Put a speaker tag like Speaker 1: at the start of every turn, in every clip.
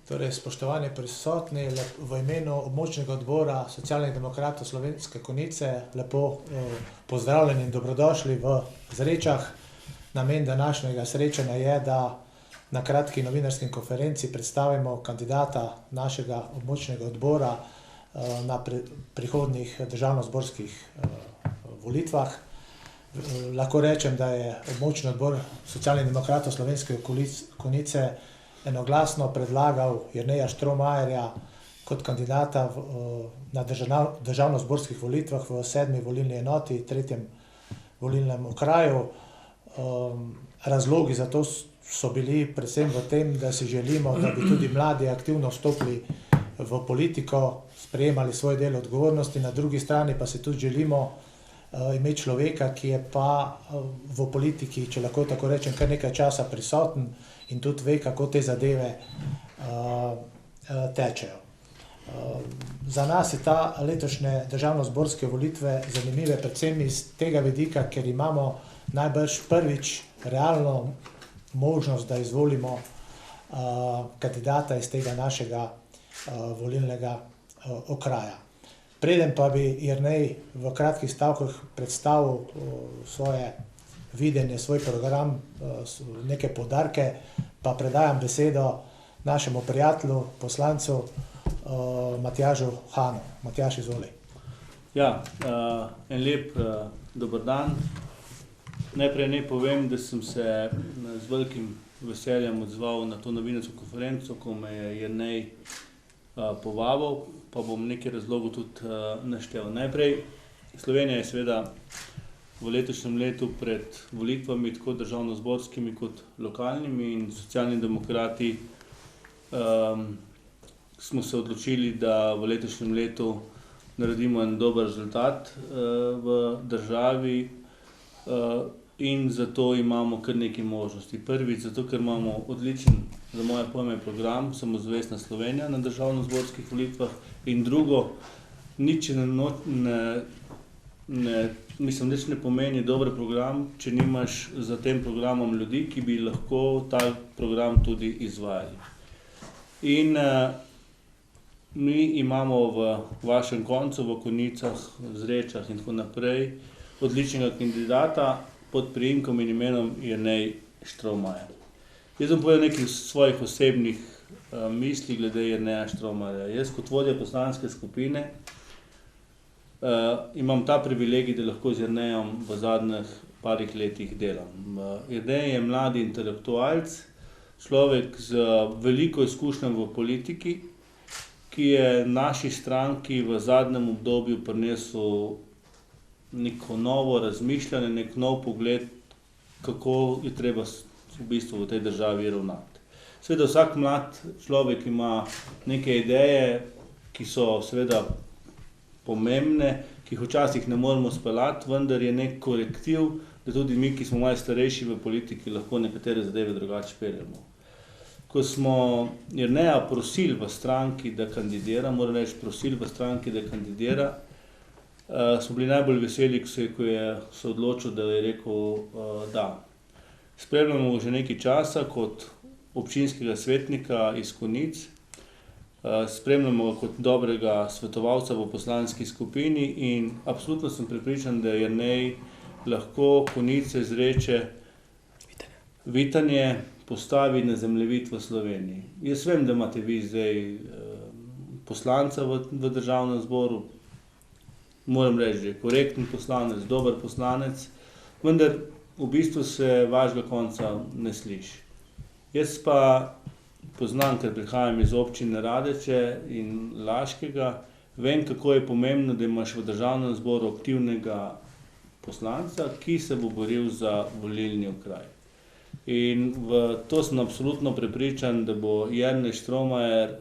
Speaker 1: Torej, spoštovani prisotni, v imenu območnega odbora Socialnih demokratov Slovenske Konjice lepo pozdravljeni in dobrodošli v Zrečah. Namen današnjega srečanja je, da na kratki novinarski konferenci predstavimo kandidata našega območnega odbora na prihodnjih državnozborskih volitvah. Lahko rečem, da je območni odbor Socialnih demokratov Slovenske Konjice enoglasno predlagal Jerneja Štromajerja kot kandidata na državnozborskih volitvah v 7. volilni enoti, 3. volilnem okraju. Razlogi za to so bili predvsem v tem, da si želimo, da bi tudi mladi aktivno vstopili v politiko, sprejemali svoj del odgovornosti, na drugi strani pa si tudi želimo imeti človeka, ki je pa v politiki, če lahko tako rečem, kar nekaj časa prisoten in tudi ve, kako te zadeve tečejo. Za nas je ta letošnje državnozborske volitve zanimive predvsem iz tega vidika, ker imamo najbrž prvič realno možnost, da izvolimo kandidata iz tega našega volilnega okraja. Preden pa bi Jernej v kratkih stavkih predstavil svoje videnje, svoj program, neke poudarke, pa predajam besedo našemu prijatelju, poslancu Matjažu Hanu. Matjaž, izvoli.
Speaker 2: Ja, en lep dober dan. Najprej naj povem, da sem se z velikim veseljem odzval na to novinarsko konferenco, ko me je Jernej povabil, pa bom nekaj razlogov tudi naštel. Najprej, Slovenija je seveda v letošnjem letu pred volitvami, tako državnozborskimi kot lokalnimi, in Socialni demokrati smo se odločili, da v letošnjem letu naredimo en dober rezultat v državi in zato imamo kar nekaj možnosti. Prvič, zato ker imamo odličen, za moje pojme, program Samozavestna Slovenija na državnozborskih volitvah, in drugo, nič ne pomeni dober program, če nimaš za tem programom ljudi, ki bi lahko ta program tudi izvajali. In mi imamo v vašem koncu, v Konjicah, v Zrečah in tako naprej, odličnega kandidata pod priimkom in imenom Jernej Štromajer. Jaz bom povedal nekaj svojih osebnih misli glede Jerneja Štromajerja. Jaz kot vodja poslanske skupine imam ta privilegij, da lahko z Jernejem v zadnjih parih letih delam. Jernej je mladi intelektualec, človek z veliko izkušnjo v politiki, ki je naši stranki v zadnjem obdobju prinesel neko novo razmišljanje, nek nov pogled, kako je treba v bistvu v tej državi ravnati. Seveda vsak mlad človek ima neke ideje, ki so seveda pomembne, ki jih včasih ne moremo speljati, vendar je nek korektiv, da tudi mi, ki smo malo starejši v politiki, lahko nekatere zadeve drugače peljemo. Ko smo Jerneja prosili v stranki, da kandidira, moram reči, prosili v stranki, da kandidira, smo bili najbolj veseli, ko je se odločil, da je rekel da. Spremljamo že nekaj časa kot občinskega svetnika iz Konjic, spremljamo kot dobrega svetovalca v poslanski skupini in absolutno sem prepričan, da Jernej lahko Konjice, Zreče, Vitanje postavi na zemljevid v Sloveniji. Jaz vem, da imate vi zdaj poslanca v državnem zboru, moram reči, da je korekten poslanec, dober poslanec, vendar v bistvu se vašega konca ne sliši. Jaz pa poznam, ker prihajam iz občine Radeče in Laškega, vem, kako je pomembno, da imaš v državnem zboru aktivnega poslanca, ki se bo boril za volilni okraj. In v to sem absolutno prepričan, da bo Jernej Štromajer,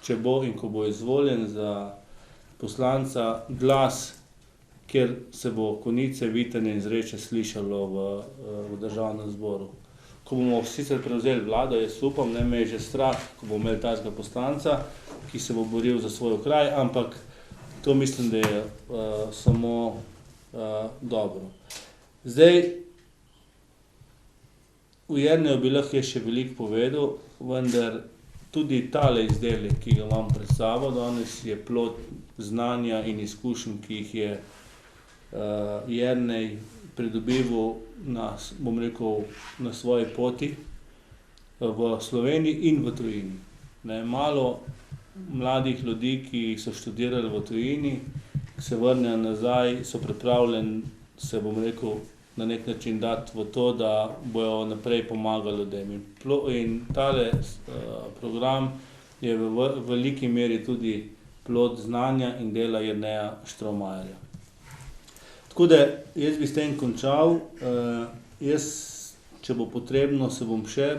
Speaker 2: če bo in ko bo izvoljen za poslanca, glas, kjer se bo Konjice, Vitanje in Zreče slišalo v državnem zboru. Ko bomo sicer prevzeli vlado, jaz upam, ne me je že strah, ko bomo imeli takega poslanca, ki se bo boril za svoj okraj, ampak to mislim, da je samo dobro. Zdaj, v Jerneju bi lahko še veliko povedal, vendar tudi tale izdelek, ki ga imam pred sabo danes, je plod znanja in izkušenj, ki jih je Jernej pridobival na svoji poti v Sloveniji in v tujini. Malo mladih ljudi, ki so študirali v tujini, se vrnejo nazaj, so pripravljeni se, na nek način dati v to, da bojo naprej pomagali ljudem. In tale program je v veliki meri tudi plod znanja in dela Jerneja Štromajerja. Tako da jaz bi s tem končal. Če bo potrebno, se bom še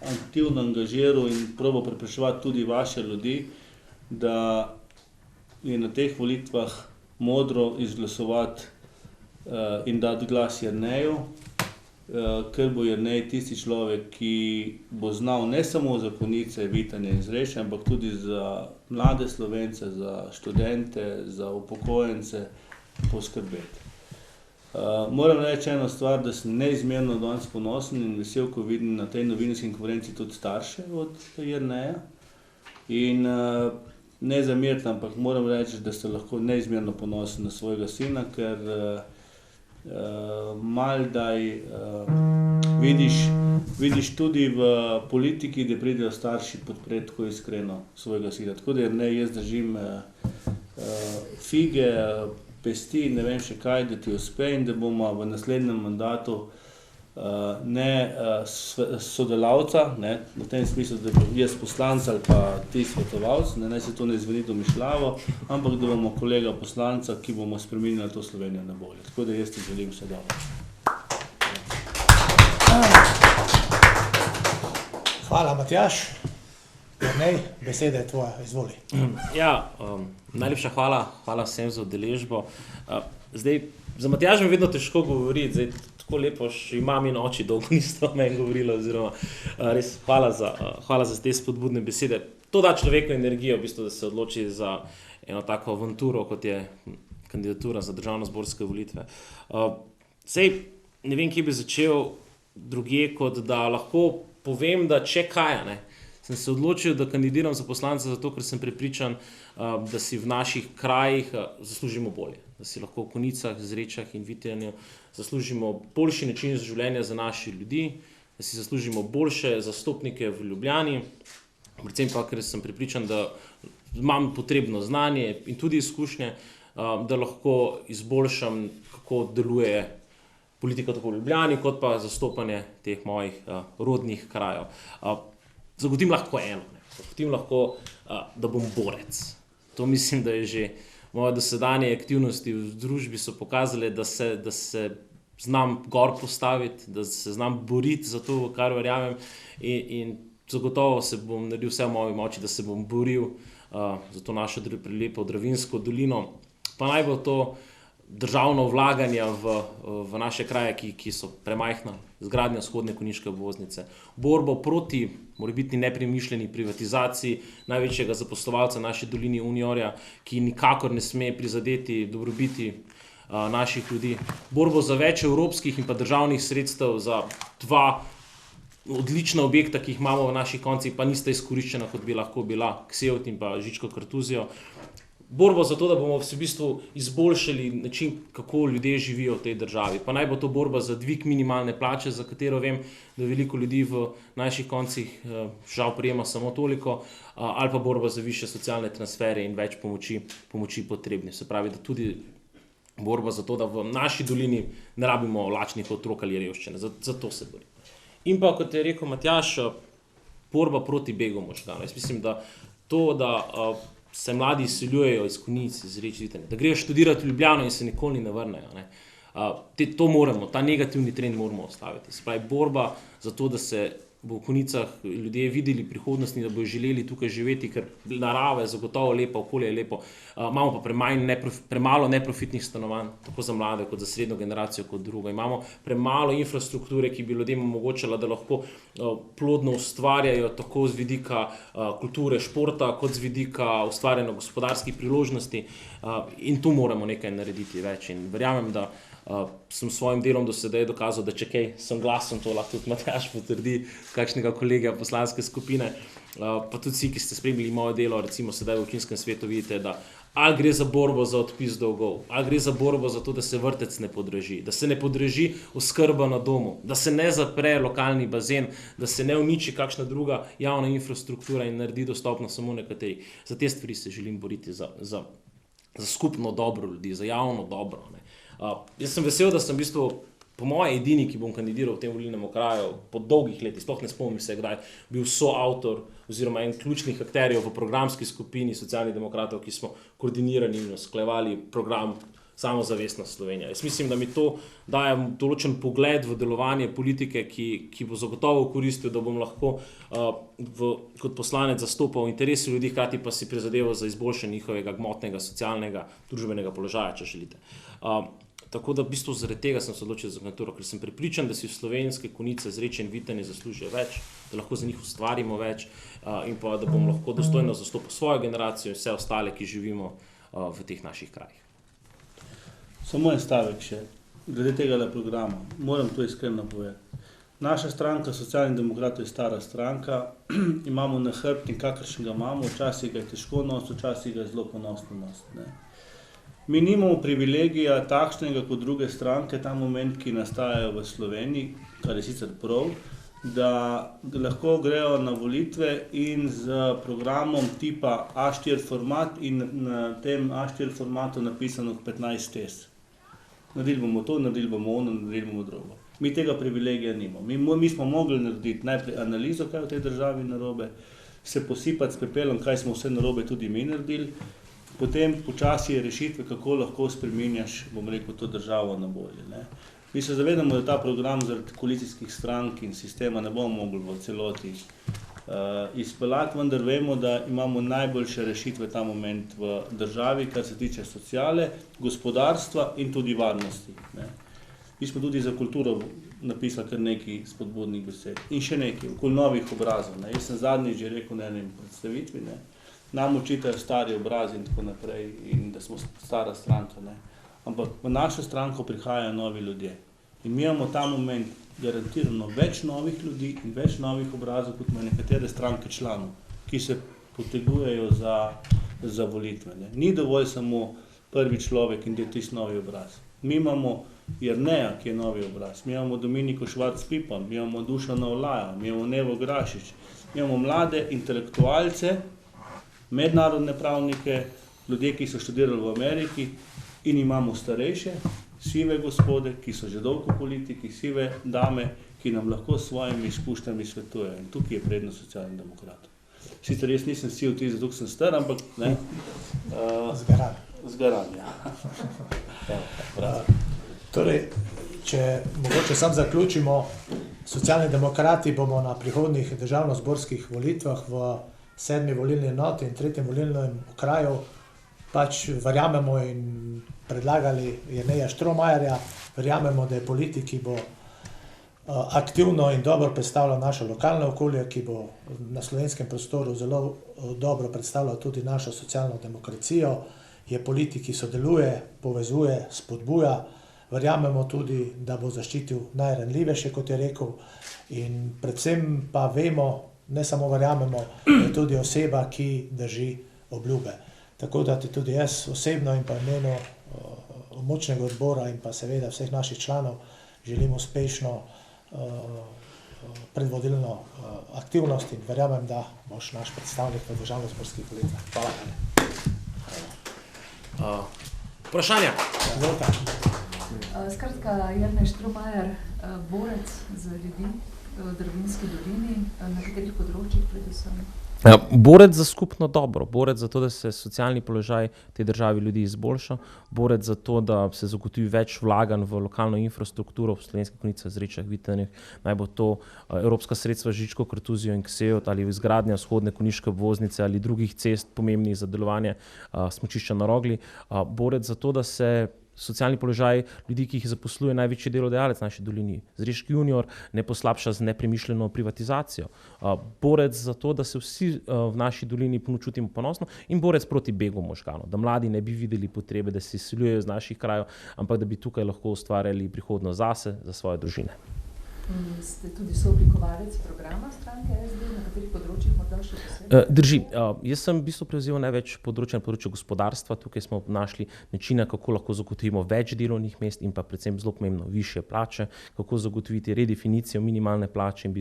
Speaker 2: aktivno angažiral in probal prepričevati tudi vaše ljudi, da je na teh volitvah modro izglasovati in dati glas Jerneju, ker bo Jernej tisti človek, ki bo znal ne samo za Konjice, Vitanje in Zreče, ampak tudi za mlade Slovence, za študente, za upokojence poskrbeti. Moram reči eno stvar, da sem neizmerno danes ponosen in vesel, ko vidim na tej novinarski konferenci tudi starše od Jerneja. In ne zameriti, ampak moram reči, da ste lahko neizmerno ponosen na svojega sina, ker maldaj vidiš tudi v politiki, da pridejo starši podpreti tako iskreno svojega sina. Tako da Jernej, jaz držim fige, pesti, ne vem še kaj, da ti uspe in da bomo v naslednjem mandatu ne sodelavca, v tem smislu, da bo jaz poslanec ali pa ti svetovalc, naj se to ne zveni domišljavo, ampak da bomo kolega poslanca, ki bomo spremenili to Slovenijo na bolje. Tako da jaz ti želim vse dobro.
Speaker 1: Hvala, Matjaž. Jernej, beseda je tvoja, izvoli.
Speaker 3: Ja, najlepša hvala vsem za udeležbo. Zdaj, za Matjažem je vedno težko govoriti, tako lepo še imam in oči dolgo nista o meni govorila, oziroma res hvala za te spodbudne besede. To da človeku energijo, v bistvu, da se odloči za eno tako avanturo, kot je kandidatura za državnozborske volitve. Sej, ne vem, kje bi začel drugje, kot da lahko povem, da če kaj, sem se odločil, da kandidiram za poslanca zato, ker sem prepričan, da si v naših krajih zaslužimo bolje. Da si lahko v Konjicah, Zrečah in Vitanju zaslužimo boljši način življenja za naše ljudi, da si zaslužimo boljše zastopnike v Ljubljani, predvsem pa, ker sem prepričan, da imam potrebno znanje in tudi izkušnje, da lahko izboljšam, kako deluje politika tako v Ljubljani, kot pa zastopanje teh mojih rodnih krajev. Zagotovim lahko eno, zagotovim lahko, da bom borec. To mislim, da je že moje dosedanje aktivnosti v družbi so pokazale, da se znam gor postaviti, da se znam boriti za to, v kar verjamem in zagotovo se bom naredil vse v moji moči, da se bom boril za to našo prelepo Dravinjsko dolino. Pa naj bo to državno vlaganje v naše kraje, ki so premajhna, zgradnja vzhodne konjiške obvoznice, borbo proti morebitni nepremišljeni privatizaciji največjega zaposlovalca naše dolini Uniorja, ki nikakor ne sme prizadeti dobrobiti naših ljudi, borbo za več evropskih in pa državnih sredstev za dva odlična objekta, ki jih imamo v naših koncih, pa nista izkoriščena, kot bi lahko bila, Ksevt in pa Žičko Kartuzijo. Borbo za to, da bomo v bistvu izboljšali način, kako ljudje živijo v tej državi. Pa naj bo to borba za dvig minimalne plače, za katero vem, da veliko ljudi v naših koncih žal prejema samo toliko, ali pa borba za višje socialne transfere in več pomoči potrebne. Se pravi, da tudi borba za to, da v naši dolini ne rabimo lačnih otrok ali revščine. Za to se borim. In pa, kot je rekel Matjaž, borba proti begu možganov. Jaz mislim, da to, da se mladi izseljujejo iz Konjic, iz Zreč, Vitanja, da grejo študirati v Ljubljano in se nikoli ne vrnejo. To moramo, ta negativni trend moramo ostaviti. Se pravi, borba za to, da se bo v Konjicah ljudje videli prihodnost in da bojo želeli tukaj živeti, ker narava je zagotovo lepa, okolje je lepo, imamo pa premalo neprofitnih stanovanj, tako za mlade, kot za srednjo generacijo, kot drugo. Imamo premalo infrastrukture, ki bi ljudem omogočala, da lahko plodno ustvarjajo tako z vidika kulture, športa, kot z vidika ustvarjanja gospodarskih priložnosti in tu moramo nekaj narediti več. In verjamem, da Sem s svojim delom do sedaj dokazal, da če kaj sem glasen, to lahko tudi Matjaž potrdi, kakšnega kolega poslanske skupine, pa tudi vsi, ki ste spremljali moje delo, recimo sedaj v občinskem svetu, vidite, da ali gre za borbo za odpis dolgov, ali gre za borbo za to, da se vrtec ne podraži, da se ne podraži oskrba na domu, da se ne zapre lokalni bazen, da se ne uniči kakšna druga javna infrastruktura in naredi dostopno samo nekateri. Za te stvari se želim boriti, za skupno dobro ljudi, za javno dobro. Jaz sem vesel, da sem v bistvu po moje edini, ki bom kandidiral v tem volilnem okraju po dolgih letih, sploh ne spomnim se kdaj, bil soavtor oziroma en ključnih akterjev v programski skupini Socialnih demokratov, ki smo koordinirani in usklajevali program Samozavestna Slovenija. Jaz mislim, da mi to daje določen pogled v delovanje politike, ki bo zagotovo koristil, da bom lahko kot poslanec zastopal interese ljudi, hkrati pa si prizadeval za izboljšanje njihovega gmotnega, socialnega, družbenega položaja, če želite. Tako da v bistvu zaradi tega sem se odločil za kandidaturo, ker sem prepričan, da si Slovenske Konjice, Zreče in Vitanje zaslužijo več, da lahko za njih ustvarimo več in pa da bom lahko dostojno zastopal svojo generacijo in vse ostale, ki živimo v teh naših krajih.
Speaker 2: Samo en stavek še, glede tega programa, moram to iskreno povedati. Naša stranka, Socialnih demokratov, je stara stranka, imamo nahrbtnik, kakršnega imamo, včasih ga je težko nositi, včasih ga je zelo ponosno nositi. Mi nimamo privilegija takšnega kot druge stranke, ta moment, ki nastajajo v Sloveniji, kar je sicer prav, da lahko grejo na volitve in z programom tipa A4 format in na tem A4 formatu napisano 15 tez. Naredili bomo to, naredili bomo ono, naredili bomo drugo. Mi tega privilegija nimamo. Mi smo mogli narediti najprej analizo, kaj v tej državi narobe, se posipati s pepelom, kaj smo vse narobe tudi mi naredili, potem počasi je rešitve, kako lahko spreminjaš, bom rekel, to državo na bolje. Mi se zavedamo, da ta program zaradi koalicijskih strank in sistema ne bomo mogli v celoti izpeljati, vendar vemo, da imamo najboljše rešitve ta moment v državi, kar se tiče sociale, gospodarstva in tudi varnosti. Mi smo tudi za kulturo napisali kar nekaj spodbudnih besed. In še nekaj, okoli novih obrazov. Jaz sem zadnjič že rekel na enem predstavitvi, nam očitajo stari obrazi in tako naprej in da smo stara stranka. Ampak v našo stranko prihajajo novi ljudje. In mi imamo ta moment garantirano več novih ljudi in več novih obrazov, kot imajo nekatere stranke članov, ki se potegujejo za volitve. Ni dovolj samo prvi človek in da je tisti novi obraz. Mi imamo Jerneja, ki je novi obraz, mi imamo Dominiko Švarc-Pipan, mi imamo Dušana Olaja, mi imamo Nevo Grašič, mi imamo mlade intelektualce, mednarodne pravnike, ljudje, ki so študirali v Ameriki in imamo starejše, sive gospode, ki so že dolgo v politiki, sive dame, ki nam lahko s svojimi izkušnjami svetujejo. In tukaj je prednost Socialnih demokratov. Sicer jaz nisem si v tisti, zato sem star, ampak zgaran, ja.
Speaker 1: Torej, če mogoče sam zaključimo, Socialni demokrati bomo na prihodnjih državno-zborskih volitvah v 7. volilni enoti in 3. volilnem okraju pač verjamemo in predlagali Jerneja Štromajerja, verjamemo, da je politik, ki bo aktivno in dobro predstavljal naše lokalno okolje, ki bo na slovenskem prostoru zelo dobro predstavljal tudi našo socialno demokracijo, je politik, ki sodeluje, povezuje, spodbuja, verjamemo tudi, da bo zaščitil najranljivejše, kot je rekel, in predvsem pa vemo, ne samo verjamemo, da je tudi oseba, ki drži obljube. Tako da ti tudi jaz osebno in pa imenu močnega odbora in pa seveda vseh naših članov želim uspešno predvodilno aktivnost in verjamem, da boš naš predstavnik v državno-zborskih volitvah. Hvala.
Speaker 3: Vprašanja?
Speaker 4: Skratka, Jernej Štromajer, borec za ljudi v Dravinjski dolini, na katerih področjih predvsem?
Speaker 3: Borec za skupno dobro, borec za to, da se socialni položaj te državi ljudi izboljša, borec za to, da se zagotovi več vlaganj v lokalno infrastrukturo v Slovenskih Konjicah, Zrečah, Vitanjih, naj bo to evropska sredstva Žičko, Kartuzijo in Ksevt ali izgradnja vzhodne konjiške obvoznice ali drugih cest pomembnih za delovanje smučišča na Rogli. Borec za to, da se socialni položaj ljudi, ki jih zaposluje največji delodajalec v naši dolini. Zreški junior ne poslabša z nepremišljeno privatizacijo. Borec za to, da se vsi v naši dolini počutimo ponosno in borec proti begu možganov, da mladi ne bi videli potrebe, da se izseljujejo iz naših krajev, ampak da bi tukaj lahko ustvarjali prihodnost zase, za svoje družine.
Speaker 4: Ste tudi sooblikovalec programa stranke SD, na katerih področjih morda še posebej?
Speaker 3: Drži. Jaz sem v bistvu prevzel največ področja na področju gospodarstva. Tukaj smo našli načine, kako lahko zagotovimo več delovnih mest in pa predvsem zelo pomembno višje plače, kako zagotoviti redefinicijo minimalne plače in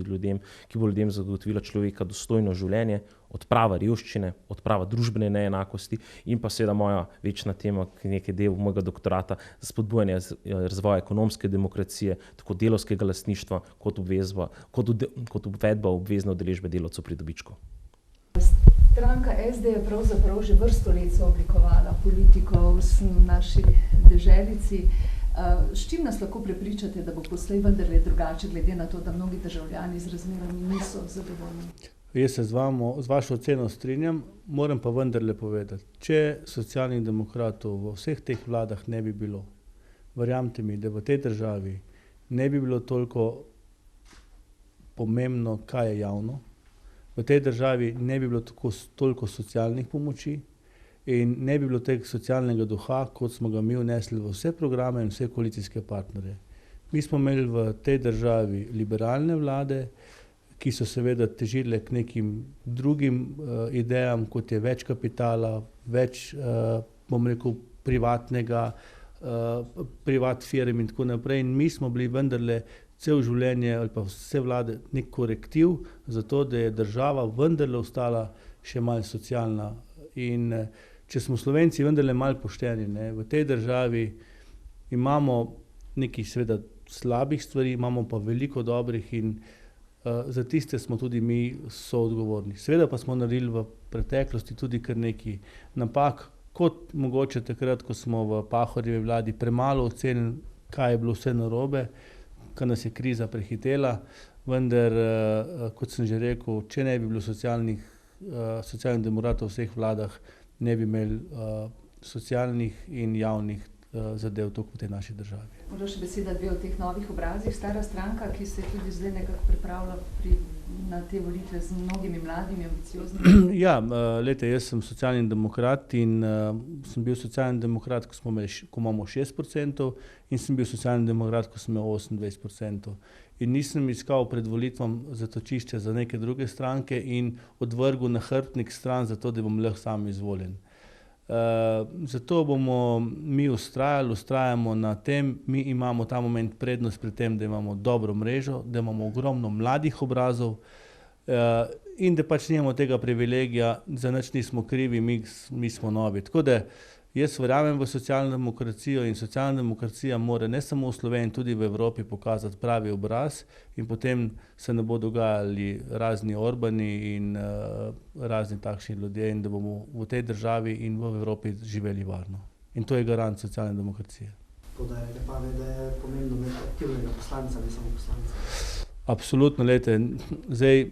Speaker 3: ki bo ljudem zagotovila človeka dostojno življenje, odprava revščine, odprava družbene neenakosti in pa seveda moja večna tema, ki je nekaj del mojega doktorata, za spodbujanje razvoja ekonomske demokracije, tako delavskega lastništva kot uvedba obvezne udeležbe delavcev pri dobičku.
Speaker 4: Stranka SD je pravzaprav že vrsto let sooblikovala politiko v naši deželici. S čim nas lahko prepričate, da bo poslej vendarle drugače, glede na to, da mnogi državljani z razmerami niso zadovoljni?
Speaker 2: Jaz se z vašo oceno strinjam, moram pa vendarle povedati, če Socialnih demokratov v vseh teh vladah ne bi bilo, verjamite mi, da v tej državi ne bi bilo toliko pomembno, kaj je javno, v tej državi ne bi bilo toliko socialnih pomoči in ne bi bilo tega socialnega duha, kot smo ga mi vnesli v vse programe in vse koalicijske partnerje. Mi smo imeli v tej državi liberalne vlade, ki so seveda težile k nekim drugim idejam, kot je več kapitala, več, privatnega, privat firm in tako naprej. In mi smo bili vendarle cel življenje ali pa vse vlade nek korektiv za to, da je država vendarle ostala še malo socialna. In če smo Slovenci vendarle malo pošteni, ne, v tej državi imamo nekaj seveda slabih stvari, imamo pa veliko dobrih in za tiste smo tudi mi soodgovorni. Seveda pa smo naredili v preteklosti tudi kar nekaj napak, kot mogoče takrat, ko smo v Pahorjevi vladi premalo ocenili, kaj je bilo vse narobe, ker nas je kriza prehitela, vendar, kot sem že rekel, če ne bi bilo socialnih demokratov v vseh vladah, ne bi imeli socialnih in javnih zadev tukaj v tej naši državi.
Speaker 4: Morda še beseda dve o teh novih obrazih. Stara stranka, ki se tudi zdaj nekako pripravlja na te volitve z mnogimi mladimi, ambicioznimi.
Speaker 2: Ja, glejte, jaz sem socialni demokrat in sem bil socialni demokrat, ko imamo 6% in sem bil socialni demokrat, ko sem imel 28%. In nisem iskal pred volitvam zatočišče za neke druge stranke in odvrgel nahrbtnik stran za to, da bom lahko sam izvoljen. Zato bomo mi ustrajamo na tem, mi imamo ta moment prednost pri tem, da imamo dobro mrežo, da imamo ogromno mladih obrazov in da pač nimamo tega privilegija, za nič nismo krivi, mi smo novi. Tako da jaz verjamem v socialno demokracijo in socialna demokracija mora ne samo v Sloveniji, tudi v Evropi pokazati pravi obraz in potem se ne bo dogajali razni Orbani in razni takšni ljudje in da bomo v tej državi in v Evropi živeli varno. In to je garant socialne demokracije.
Speaker 5: Poudarjate pa, da je pomembno imeti aktivnega poslanca, ne samo poslanca.
Speaker 2: Absolutno, glejte, zdaj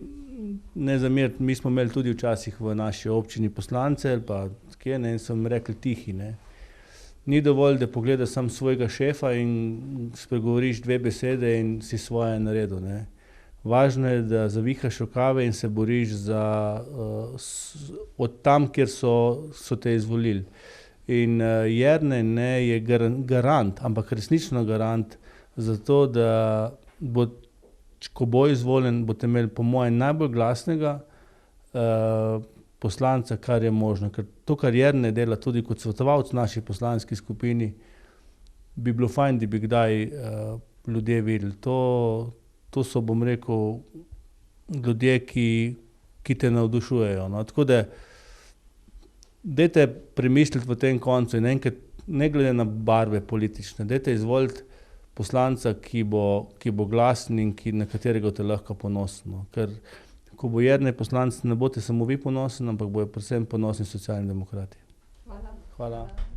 Speaker 2: ne zameriti, mi smo imeli tudi včasih v naši občini poslance ali pa kje, ne, in so mi rekli tihi, ne. Ni dovolj, da pogledaš sam svojega šefa in spregovoriš dve besede in si svoje naredil, ne. Važno je, da zavihaš rokave in se boriš od tam, kjer so te izvolili. In Jernej, ne, je garant, ampak resnično garant za to, da bo, ko bo izvoljen, boste imeli po mojem najbolj glasnega poslanca, kar je možno. Ker to, kar Jernej dela tudi kot svetovalec v naši poslanski skupini, bi bilo fajn, da bi kdaj ljudje videli. To so, bom rekel, ljudje, ki te navdušujejo, no. Tako da dajte premisliti v tem koncu in enkrat, ne glede na barve politične, dajte izvoliti poslanca, ki bo glasen in na katerega boste lahko ponosni. Ker ko bo Jernej poslanec, ne boste samo vi ponosni, ampak bojo predvsem ponosni socialni demokrati.
Speaker 4: Hvala.
Speaker 2: Hvala.